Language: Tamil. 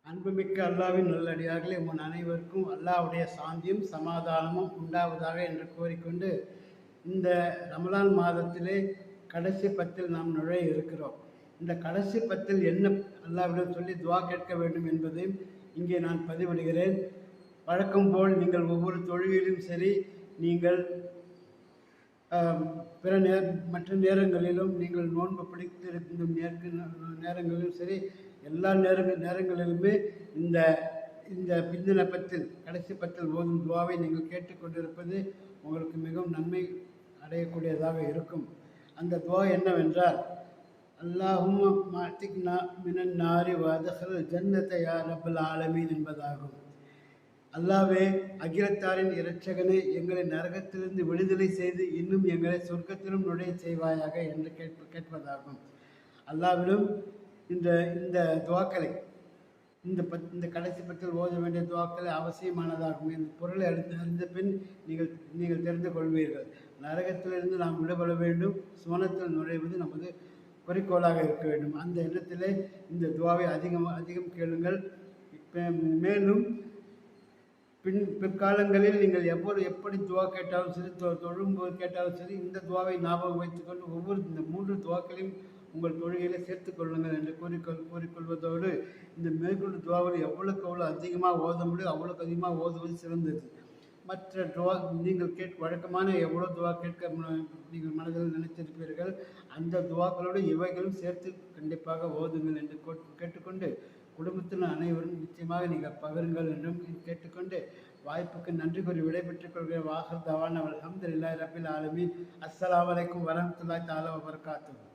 அன்புமிக்க அல்லாவின் நல்லடியார்களே, உன் அனைவருக்கும் அல்லாவுடைய சாந்தியும் சமாதானமும் உண்டாவதாக என்று கூறிக்கொண்டு, இந்த ரமலான் மாதத்திலே கடைசி பத்தில் நாம் நுழைய இருக்கிறோம். இந்த கடைசி பத்தில் என்ன அல்லாவிடம் சொல்லி துவா கேட்க வேண்டும் என்பதையும் இங்கே நான் பதிவிடுகிறேன். வழக்கம் போல் நீங்கள் ஒவ்வொரு தொழுகையிலும் சரி, நீங்கள் மற்ற நேரங்களிலும் நீங்கள் நோன்பு பிடித்திருக்கும் நேரங்களிலும் சரி, எல்லா நேரங்களிலுமே இந்த இந்த பிந்தின பத்தில் கடைசி பத்தில் ஓதும் துவாவை நீங்கள் கேட்டுக்கொண்டிருப்பது உங்களுக்கு மிகவும் நன்மை அடையக்கூடியதாக இருக்கும். அந்த துவா என்னவென்றால், அல்லாஹும்ம மாத்திக்னா மினன் நாரி வதஹல் ஜன்னத யா ரப்பல் ஆலமீன் என்பதாகும். அல்லாவே, அகிலத்தாரின் இரட்சகனை, எங்களை நரகத்திலிருந்து விடுதலை செய்து இன்னும் எங்களை சொர்க்கத்திலும் நுழைய செய்வாயாக என்று கேட்பதாகும். அல்லாவிடம் இந்த இந்த துவாக்களை இந்த கடைசி பற்றில் ஓத வேண்டிய துவாக்களை அவசியமானதாகும். இந்த பொருளை அறிந்த பின் நீங்கள் தெரிந்து கொள்வீர்கள். நரகத்திலிருந்து நாம் விடுபட வேண்டும், சுவனத்தில் நுழைவது நமது குறிக்கோளாக இருக்க வேண்டும். அந்த எண்ணத்திலே இந்த துவாவை அதிகம் கேளுங்கள். மேலும் பிற்காலங்களில் நீங்கள் எப்படி துவா கேட்டாலும் சரி, தொழும்போது கேட்டாலும் சரி, இந்த துவாவை ஞாபகம் வைத்துக்கொண்டு இந்த 3 துவாக்களையும் உங்கள் தொழுகையில் சேர்த்து கொள்ளுங்கள் என்று கூறிக்கொள்வதோடு, இந்த மேற்கொண்டு துவாவில் எவ்வளோக்கு எவ்வளோ அதிகமாக ஓத முடியும் அவ்வளோக்கு அதிகமாக ஓதுவது சிறந்தது. மற்ற துவா நீங்கள் வழக்கமான எவ்வளோ துவா கேட்க நீங்கள் மனதில் நினைத்திருப்பீர்கள், அந்த துவாக்களோடு இவைகளும் சேர்த்து கண்டிப்பாக ஓதுங்கள் என்று கேட்டுக்கொண்டு, குடும்பத்தில் அனைவரும் நிச்சயமாக நீங்கள் பகிருங்கள் என்றும் கேட்டுக்கொண்டு, வாய்ப்புக்கு நன்றி கூறி விடைபெற்றுக் கொள்கிற வாஹர் தவான் அல்ஹம்துலில்லாஹி ரப்பில் ஆலமீன். அஸ்ஸலாமு அலைக்கும் வரஹ்மத்துல்லாஹி தஆலா வபரகாத்துஹு.